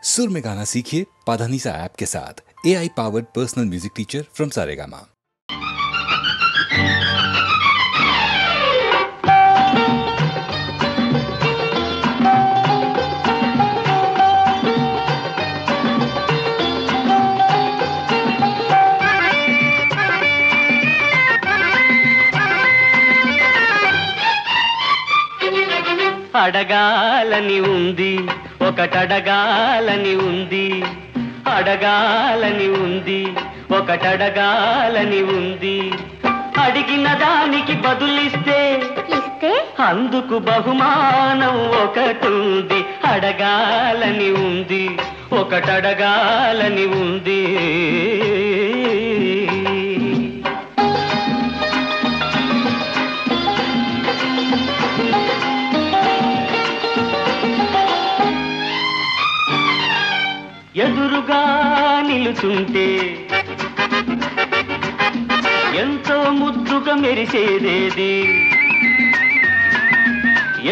सुर में गाना सीखिए पाधानीसा ऐप के साथ। AI powered personal music teacher from Saregama. అడగాలని ఉంది ఒకటడగాలని ఉంది అడగాలని ఉంది ఒకటడగాలని ఉంది అడిగిన దానికి బదులిస్తే అందుకు బహుమానం ఒకటుంది అడగాలని ఉంది ఒకటడగాలని ఉంది ఎదురుగా నిలుచుంటే ఎంతో ముద్దుగా మెరిసేదేది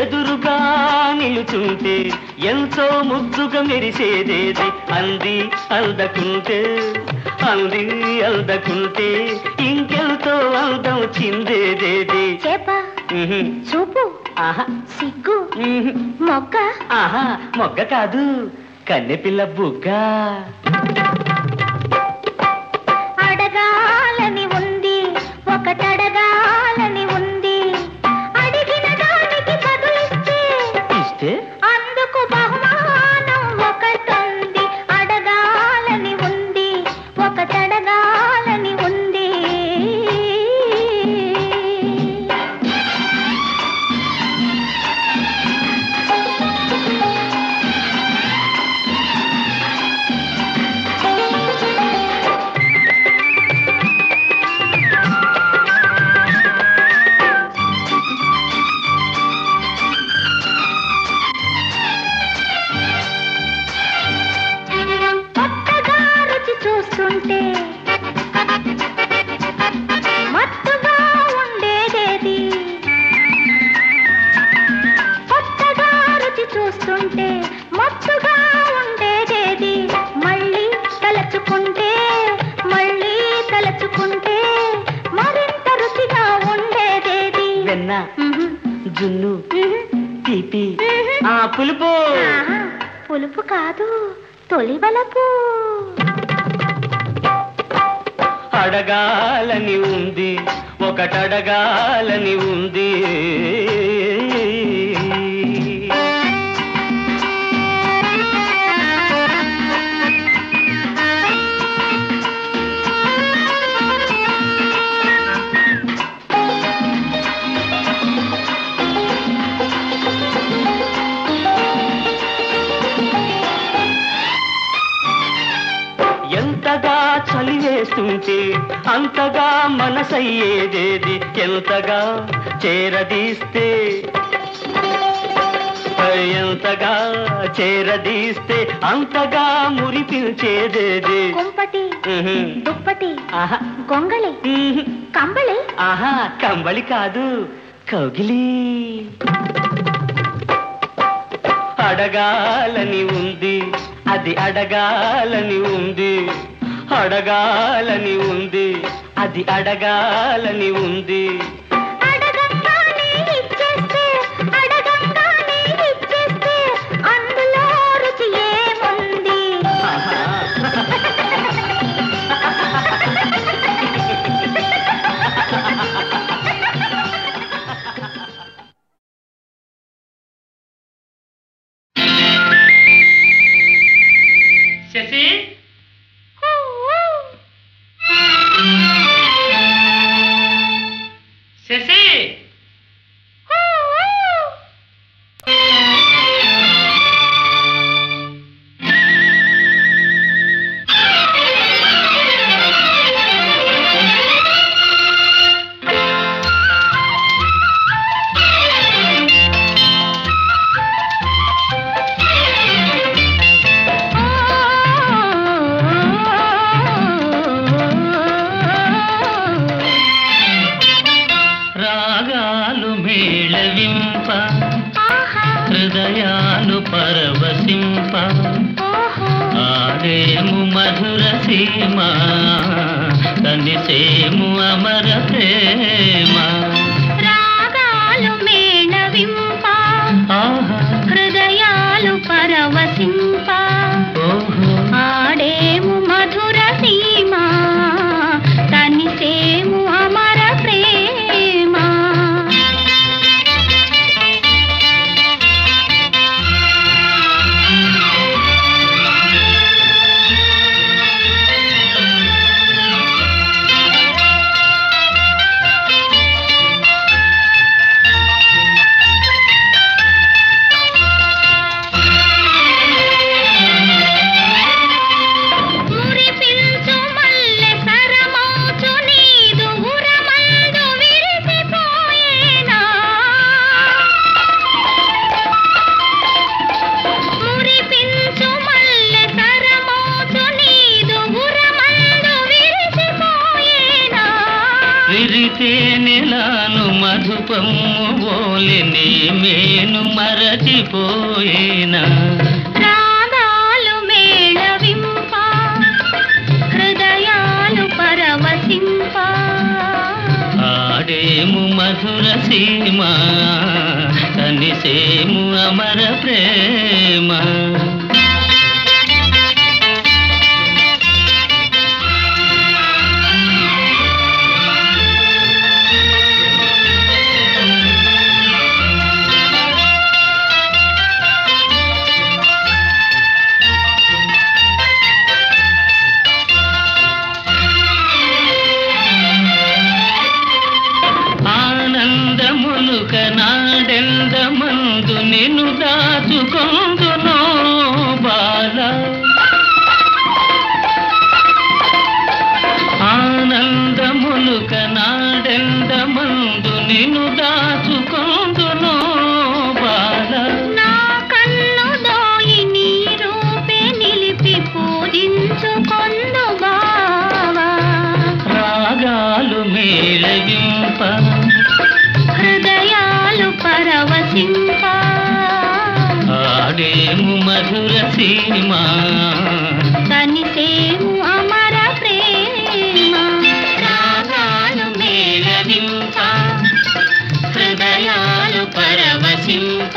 ఎదురుగా నిలుచుంటే ఎంతో ముద్దుగా మెరిసేదేది అంది అందకుంటే అంది అందకుంటే ఇంకెంతో అందం చిందేదేది చూపు సిగ్గు మొగ్గ మొగ్గ కాదు కన్నెపిల్ల బుగ్గ అడగాలని ఉంది ఒకటడగాలని ఉంది అడిగిన దానికి బదులిస్తే అందుకు బహుమానం ఒకటుంది అడగాలని ఉంది ఒకటడగాలని ఉంది మత్తుగా ఉండేదేది కొత్తగా రుచి చూస్తుంటే మత్తుగా ఉండేదేది మళ్ళీ తలచుకుంటే మరింత రుచిగా ఉండేదేది వెన్న జున్ను తీపి పులుపు పులుపు కాదు తొలివలపు అడగాలని ఉంది ఒకటడగాలని ఉంది ఎంతగా చలివేస్తుంటే అంతగా మనసయ్యేదేది ఎంతగా చేరదీస్తే ఎంతగా చేరదీస్తే అంతగా మురిపించేదేది కుంపటి దుప్పటి గొంగళి కంబళి కంబళి కాదు కౌగిలి అడగాలని ఉంది అది అడగాలని ఉంది అడగాలని ఉంది అది అడగాలని ఉంది అడగంగానే ఇచ్చేస్తే అందులో రుచి ఏముంది శశి ఆడేము మధుర సీమ తనిసేము అమర ప్రేమ రాగాలు మేళవింప హృదయాలు పరవశింప ఆడేము మధుర సీమ తనిసేము అమర ప్రేమ విరితేనెలాను మధుపము బోలిని మేను మరచిపోయేనా రాగాలు మేళవింప హృదయాలు పరవశింప ఆడేము మధుర సీమ తనిసేము అమర ప్రేమ ఆనందములుక నాడెందమందు నిన్ను దాచుకొందునో బాల ఆనందములుక నాడెందమందు నిన్ను దాచుకొందునో బాల నా కన్ను దోయి నీ రూపే నిలిపి పూజించుకొందు బావా రాగాలు మేళవింప హృదయాలు పరవశింప ఆడేము మధుర సీమ తనిసేము అమర ప్రేమ రాగాలు మేళవింప హృదయాలు పరవశింప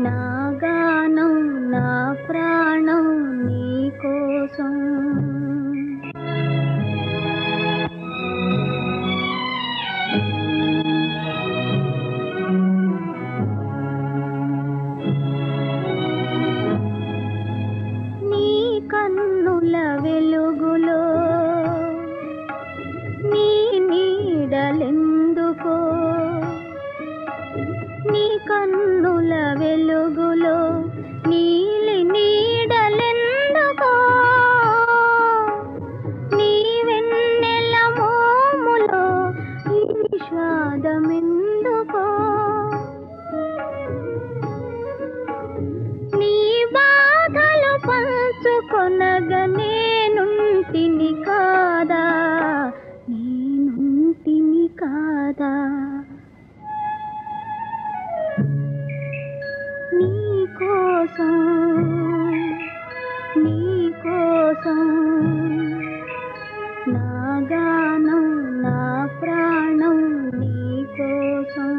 నా గానం నా ప్రాణం నీ కోసం నీ కన్నుల వెలుగులో నీ నీడలెందుకో నీ కన్నుల వెలుగులో నీలి నీడలెందుకో నీ వెన్నెల మోములో ఈ విషాదమెందుకో నీ బాధలు పంచుకొనగా నేనుంటిని కాదా నేనుంటిని కాదా నీ కోసం నా గానం నా ప్రాణం నీ కోసం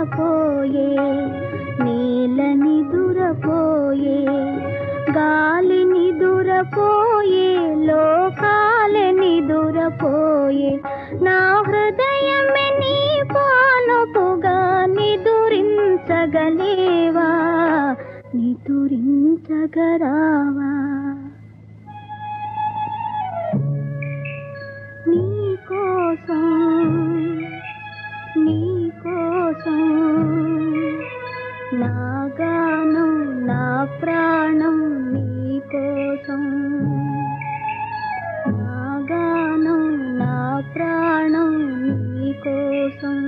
నిదురపోయే నేల నిదురపోయే గాలి నిదురపోయే లోకాలే నిదురపోయే నా హృదయమే నీ పానుపుగా నిదురించగలేవా నిదురించగరావా నీకోసం నా గానం నా ప్రాణం నీకోసం నా గానం నా ప్రాణం నీకోసం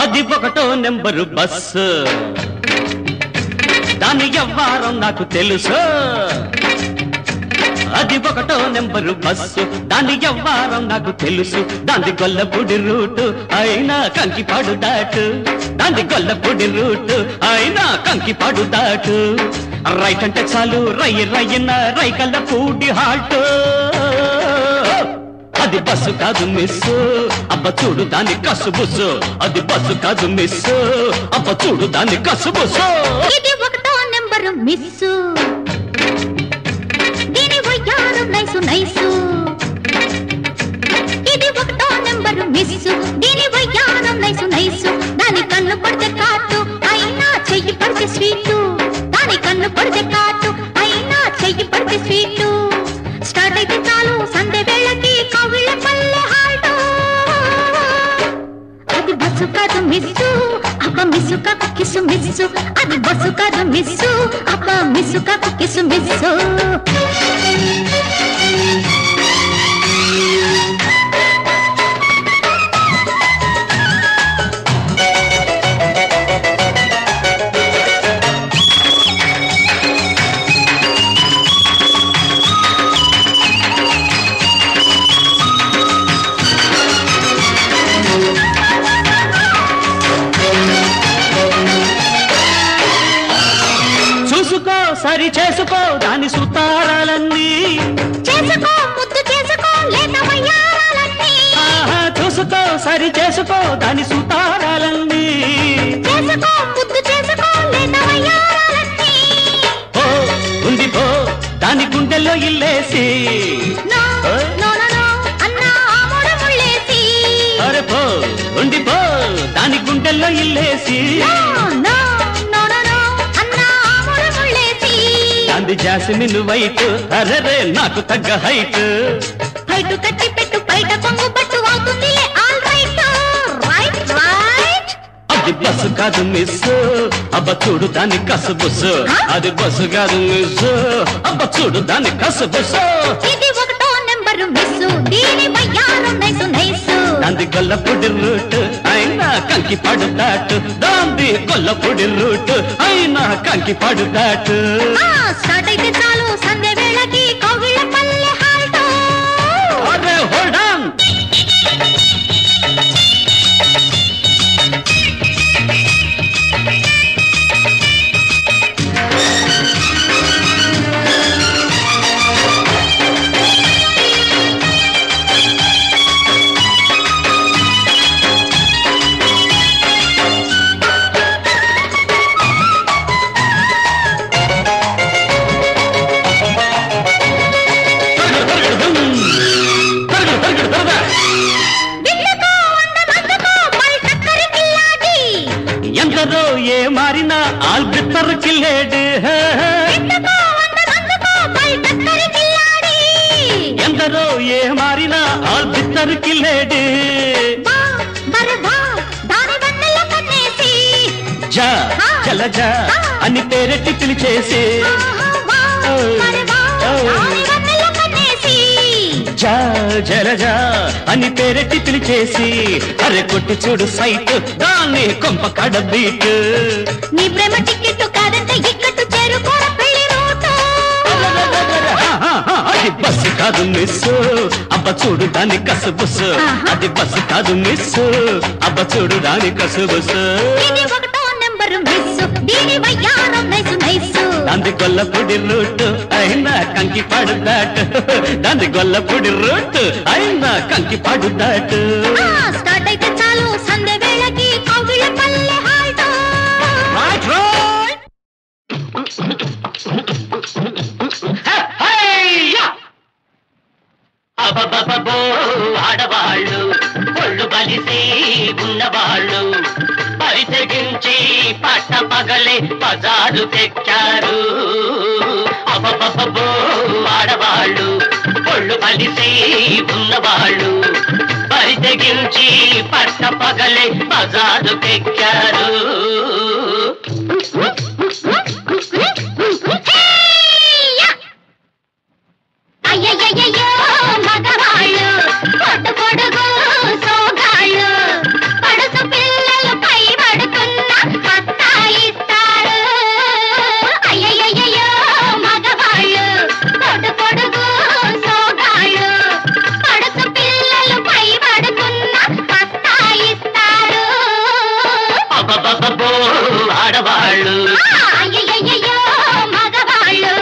అది ఒకటో నెంబరు బస్సు దాని వ్యవహారం నాకు తెలుసు అది ఒకటో నెంబరు బస్సు దాని వ్యవహారం నాకు తెలుసు దాని గొల్లపూడి రూటు అయినా కంకిపాడు దాటు దాని గొల్లపూడి రూటు అయినా కంకిపాడు దాటు రైట్ అంటే చాలు రయ్యన రైకల్లపూడి హాల్ట్ అది బస్సు కాదు మిస్సు అబ్బ చూడు దాని కసుబుసు అది బస్సు కాదు మిస్సు అబ్బ చూడు దాని కసుబుసు ఇది ఒకటో నెంబరు మిస్సు దీని వయ్యారం నైసు నైసు ఇది ఒకటో నెంబరు మిస్సు దీని వయ్యారం నైసు నైసు దాని కన్ను పడితే కాటు అయినా చెయ్యి పడితే స్వీటు దాని కన్ను పడితే కాటు అయినా చెయ్యి పడితే స్వీటు స్టార్ట్ అయితే చాలు సందే వేళకి కవిళ్ళ పల్లె హాల్ట్ అది బస్సు కాదు మిస్సు అబ్బ మిస్సు కాకు కిసు మిస్సు అది బస్సు కాదు మిస్సు అబ్బ మిస్సు కాకు కిసు మిస్సు సరి చేసుకో దాని సుతారాలన్నీ చేసుకో ముద్దు చేసుకో లేత వయ్యారాలన్నీ చూసుకో సరి చేసుకో దాని సుతారాలన్నీ చేసుకో ముద్దు చేసుకో లేత వయ్యారాలన్నీ ఓ ఉంది పో దాని గుండెల్లో ఇల్లేసి నో నో నో నో అన్నా ఆమోడ ముళ్ళేసి అరే పో ఉంది పో దాని గుండెల్లో ఇల్లేసి అంది జాస్మిన్ వైట్ అరరే నాకు తగ్గ హైట్ హైట్ కట్టి పెట్టు బయట కొంగు పట్టు అవుతుంది ఆల్ రైట్ రైట్ రైట్ అది బస్సు కాదు మిస్ అబ్బ చూడు దాని కసుబుసు అది బస్సు కాదు మిస్ అబ్బ చూడు దాని కసుబుసు ఇది ఒకటో నెంబరు మిస్ దీని వయ్యారం నైసు నైసు దాంది గొల్లపూడి రూట్ అయినా కంకిపాడు దాటు దాంది గొల్లపూడి రూట్ అయినా కంకిపాడు దాటు స్టార్ట్ అయితే చాలు సందే వేళకి కవిళ్ళ పల్లె హాల్ట్ అరే హోల్డ్ ఆన్ ఎందరో ఏ మారినా ఆల్బిత్తర్ కిల్లేడు ఎందరో ఏ మారినా ఆల్బిత్తర్ కిల్లేడు జా జలజా అని పేరెట్టి పిలిచేసి శైలజ అని పేరెట్టి పిలిచేసి అరే కొట్టి చూడు సైట్ దాన్ని కొంప కడ బీట్ నీ ప్రేమ టికెట్ కాదంటే ఇక్కట్టు చేరుకోర పెళ్లి రూటు అది బస్సు కాదు మిస్ అబ్బ చూడు దాని కసుబుసు అది బస్సు కాదు మిస్ అబ్బ చూడు దాని కసుబుసు ఇది ఒకటో నెంబరు మిస్ దీని వయ్యారం నైసు నైసు దాంది గొల్లపూడి రూట్ అయినా కంకి పాడు దాట్ దాంది గొల్లపూడి రూట్ అయినా కంకి పాడు దాట్ స్టార్ట్ అయితే చాలు సందే వేళకి కౌగిళ్ళ పల్లె హాల్ట్ అబబబో ఆడవాళ్ళు ఒళ్ళు బలిసి ఉన్నవాళ్ళు పరితగించి పట్ట పగలే బజారు తెచ్చారు అబబబో ఆడవాళ్ళు ఒళ్ళు బలిసి ఉన్నవాళ్ళు పరితగించి పట్ట పగలే బజారు తెచ్చారు అయ్యయ్యయ్యో మగవాళ్ళు పొట్టు పొడుగు సోగాళ్ళు పడుసు పిల్లలు పై పడుతున్నా హత్తా ఇస్తారు అయ్యయ్యయ్యో మగవాళ్ళు పొట్టు పొడుగు సోగాళ్ళు పడుసు పిల్లలు పై పడుతున్నా హత్తా ఇస్తారు అబబబో ఆడవాళ్ళు అయ్యయ్యయ్యో మగవాళ్ళు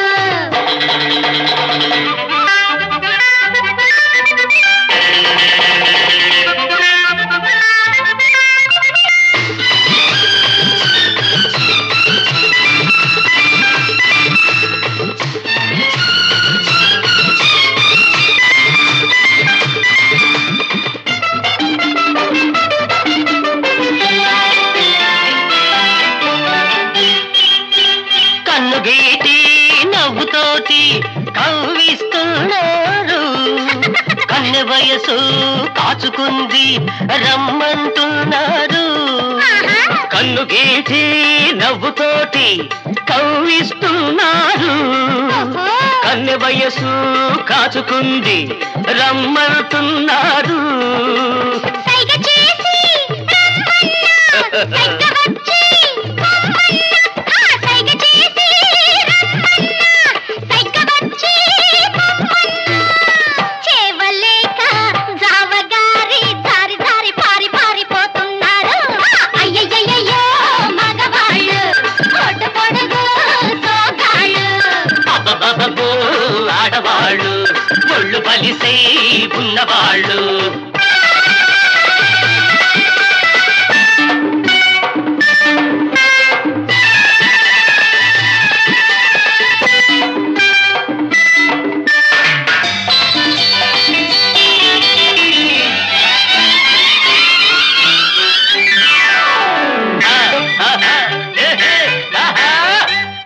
కన్నుగీటి నవ్వుతోటి కవ్విస్తున్నారు కన్నె వయసు కాచుకుంది రమ్మంటున్నారు కన్నుగీటి నవ్వుతోటి కవ్విస్తున్నారు కన్నె వయసు కాచుకుంది రమ్మంటున్నారు సైగ చేసి సైగ వచ్చి సైగ చేసి సైగ వచ్చి చేవలేక జావగారి దారి దారి పారి పారిపోతున్నారు అయ్యయ్యయ్యో మగవాళ్ళు పొట్టు పొడుగు సోగాళ్ళు అబ్బబ్బబ్బో ఆడవాళ్ళు ఒళ్ళు బలిసై ఉన్నవాళ్ళు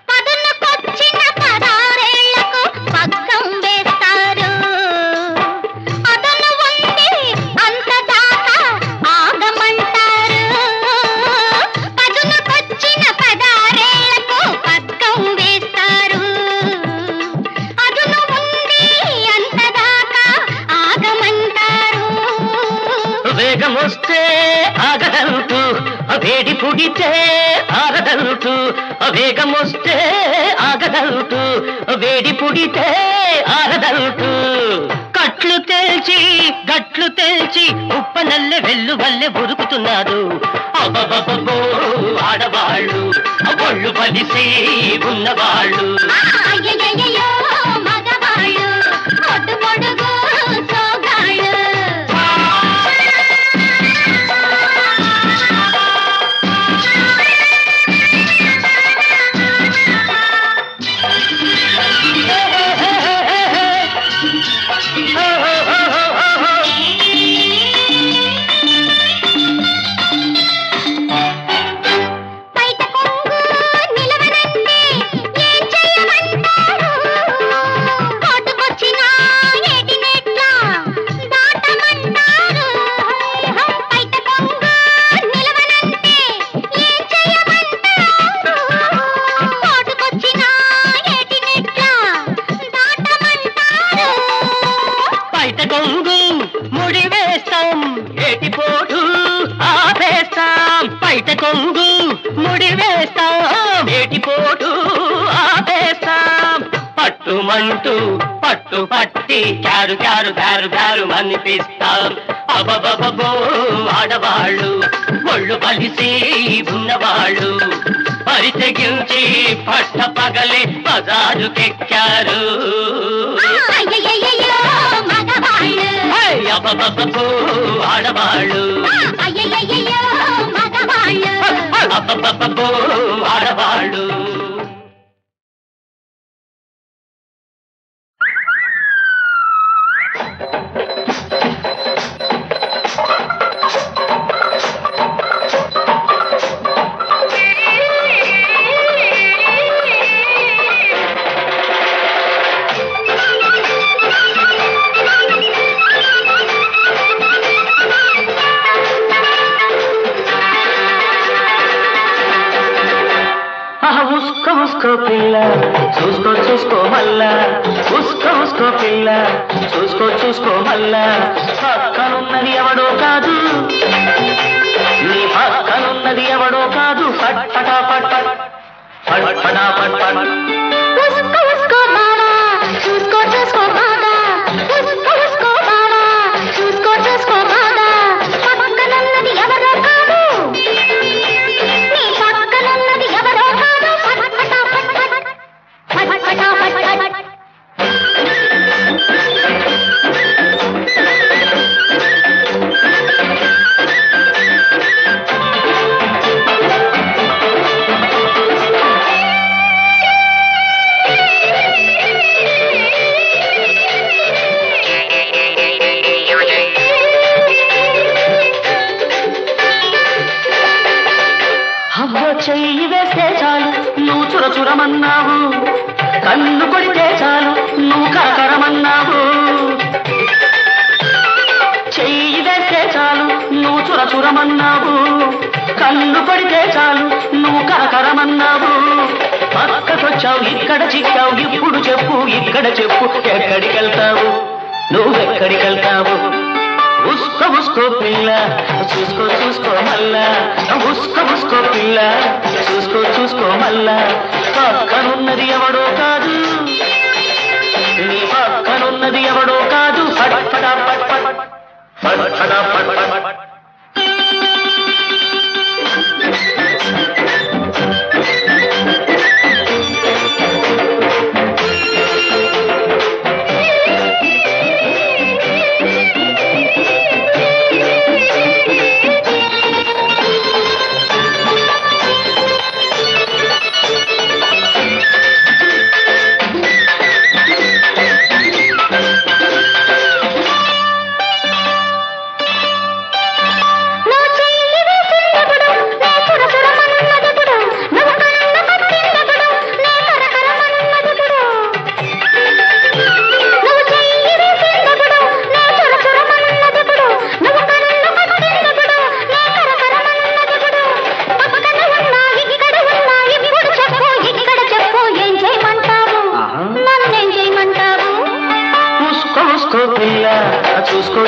పదునుకొచ్చిన 16 పగ్గం వేస్తారు అదను ఉంది అంత దాకా ఆగమంటారు పదునుకొచ్చిన 16 పగ్గం వేస్తారు అదను ఉంది అంత దాకా ఆగమంటారు వేగమొస్తే ఆగదంటూ వేడి పుడితే ఆగదంటూ వేగమొస్తే ఆగదంటూ వేడి పుడితే ఆగదంటూ కట్లు తెల్చి గట్లు తెల్చి ఉప్పనల్లె వెళ్ళు వల్లె ఉరుకుతున్నారు అబ్బబ్బబ్బో ఆడవాళ్ళు ఒళ్ళు బలిసి ఉన్నవాళ్ళు అయ్యయ్యయ్యో మగవాళ్ళు పొట్టు పొడుగు సోగాళ్ళు బయట కొంగు నిలవనండి ఏం చెయ్యమంటారు ఏటిపోటు ఆపేస్తాం బయట కొంగు ముడి వేస్తాం ఏటిపోటు ఆపేస్తాం పట్టుమంటూ పట్టు పట్టి చారు చారు దారు దారు అనిపిస్తాం అబబబో ఆడవాళ్ళు ఒళ్ళు కలిసి ఉన్నవాళ్ళు పరితగించి పట్ట పగలే బజారుకెక్కారు అబబబో ఆడవాళ్ళు అబబబో ఆడవాళ్ళు ఉస్కో పిల్ల చూసుకో చూసుకో మల్లా ఉస్కో పిల్ల చూసుకో మల్లా పక్కనున్నది ఎవడో కాదు నీ పక్కనున్నది ఎవడో కాదు పట్పటా పట్ పట్పటా పట్ పట్ ఉస్కో మాడా చూసుకో మాడా ఉస్కో మాడా చూసుకో మాడా పక్కనున్నది ఎవడో కాదు నీ పక్కనున్నది ఎవడో కాదు పట్పటా పట్ పట్పటా పట్ పట్ చెయ్యి వేస్తే చాలు నువ్వు చురచురమన్నావు కన్ను కొడితే చాలు నువ్వు కరకరమన్నావు చెయ్యి వేస్తే చాలు నువ్వు చురచురమన్నావు కన్ను కొడితే చాలు నువ్వు కరకరమన్నావు పక్కకొచ్చావు ఇక్కడ చిక్కావు ఇప్పుడు చెప్పు ఇక్కడ చెప్పు ఎక్కడికెళ్తావు నువ్వెక్కడికెళ్తావు ఉస్కో పిల్ల చూసుకో మల్లా ఉస్కో పిల్ల చూసుకో మల్లా పక్కనున్నది ఎవడో కాదు నీ పక్కనున్నది ఎవడో కాదు పట్పటా పట్ పట్పటా పట్ పట్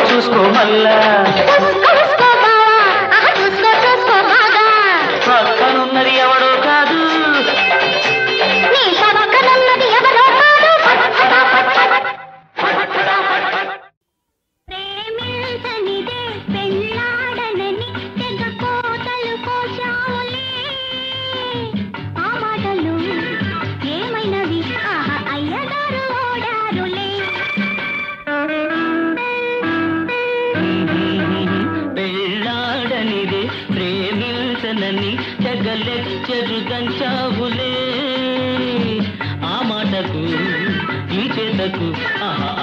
చూసుకో మల్లా పక్కనున్నది ఎవడో కాదు నీ పక్కనున్నది ఎవడో కాదు ప్రేమించనిదే పెళ్ళాడనని తెగ కోతలు కోశావులే ఆ మాటలు ఏమైనవి అయ్యగారు ఓడారులే పెళ్ళాడనిదే ప్రేమించనని తెగలెచ్చరు దంచావులే ఆ మాటకు ఈ చేతకు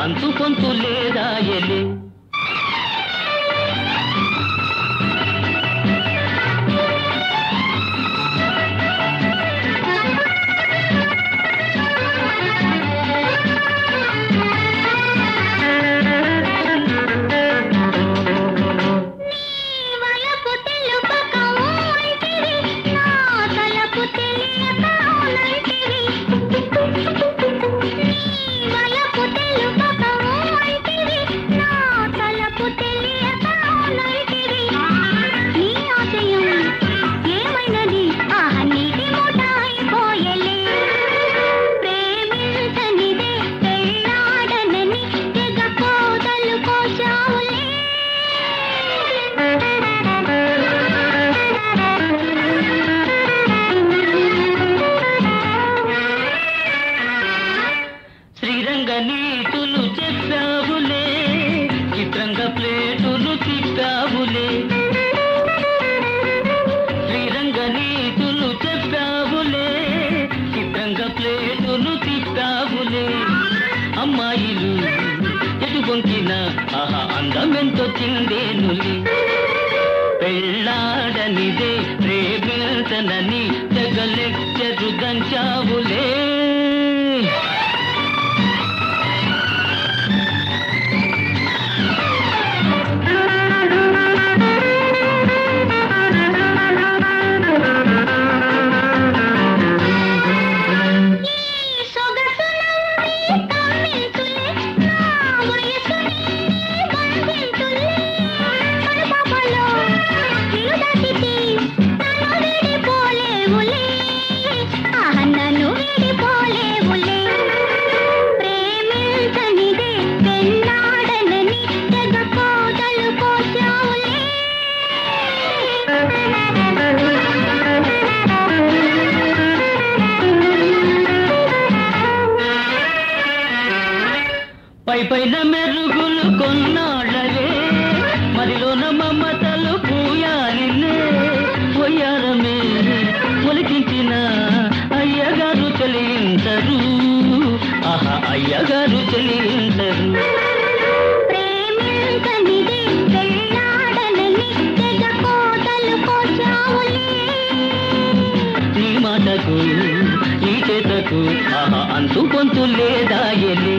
అంతు కొంతు లేదా ఎలే చెప్పావులే చిత్రంగా ప్లేటులు తిప్పావులే శ్రీరంగ నీతులు చెప్పావులే చిత్రంగా ప్లేటులు తిప్పావులే అమ్మాయిలు ఎటు బొంకిన ఆహా అందమెంతో చిందేనులే పెళ్ళాడనిదే ప్రేమించనని తెగలెచ్చరు దంచావులే పైన మెరుగులు కొన్నాళ్ళవే మరిలోన మమతలు పూయాలినే వయ్యారమే ఒలికించిన అయ్యగారు చెలించరు ఆహా అయ్యగారు చెలించరు నీ మాటకు ఈ చేతకు ఆహా అంతు కొంతు లేదా ఎలి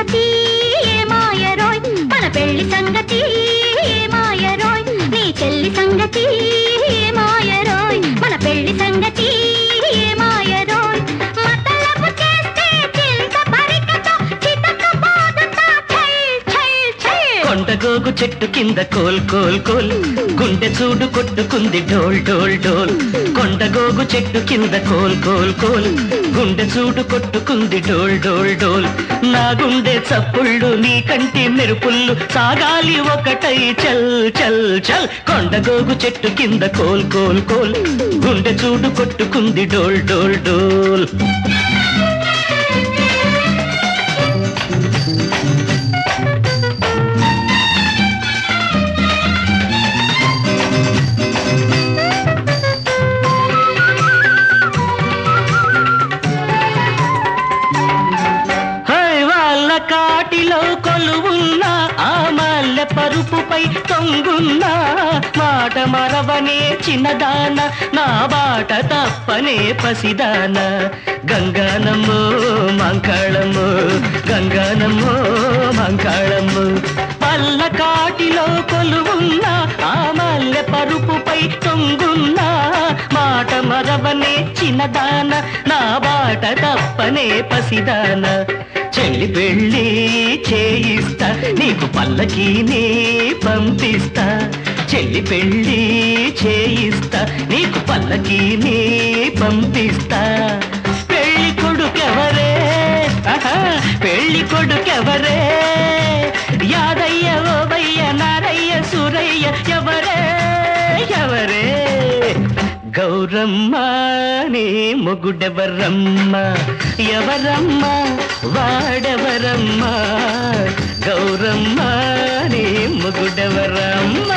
సంగతి ఏమాయరోయ్ మన పెళ్లి సంగతి ఏమాయరోయ్ నీ చెల్లి సంగతి ఏమాయరోయ్ మన పెళ్లి సంగతి ఏమాయరోయ్ మతలబు చేస్తే చింత పరికతో చితకబోదుతా ఛల్ ఛల్ ఛల్ కొండగోగు చెట్టు కింద కోల్ కోల్ కోల్ గుండె చూడు కొట్టుకుంది డోల్ డోల్ డోల్ కొండగోగు చెట్టు కింద కోల్ కోల్ కోల్ గుండె చూడు కొట్టుకుంది డోల్ డోల్ డోల్ నా గుండె చప్పుళ్ళు నీ కంటి మెరుపుళ్ళు సాగాలి ఒకటై చల్ చల్ చల్ కొండగోగు చెట్టు కింద కోల్ కోల్ కోల్ గుండె చూడు కొట్టుకుంది డోల్ డోల్ డోల్ కాటిలో కొలువున్న ఆ మల్లె పరుపుపై తొంగున్నా మాట మరవనే చిన్నదాన నా బాట తప్పనే పసిదాన గంగానమ్మో మంకాళమ్మో గంగానమ్మో మంకాళమ్మో పల్ల కాటిలో కొలువున్న ఆ మల్లె పరుపుపై తొంగున్నా మాట మరవనే చిన్నదాన నా బాట తప్పనే పసిదాన చెల్లి పెళ్ళి చేయిస్తా నీకు పల్లకీని పంపిస్తా చెల్లి పెళ్ళి చేయిస్తా నీకు పల్లకీని పంపిస్తా పెళ్లి కొడుకెవరే పెళ్లి కొడుకెవరే యాదయ్య ఓవయ్య నారయ్య సూరయ్య ఎవరే ఎవరే గౌరమ్మ నీ మొగుడెవరమ్మ ఎవరమ్మ వాడెవరమ్మ గౌరమ్మ నీ మొగుడెవరమ్మ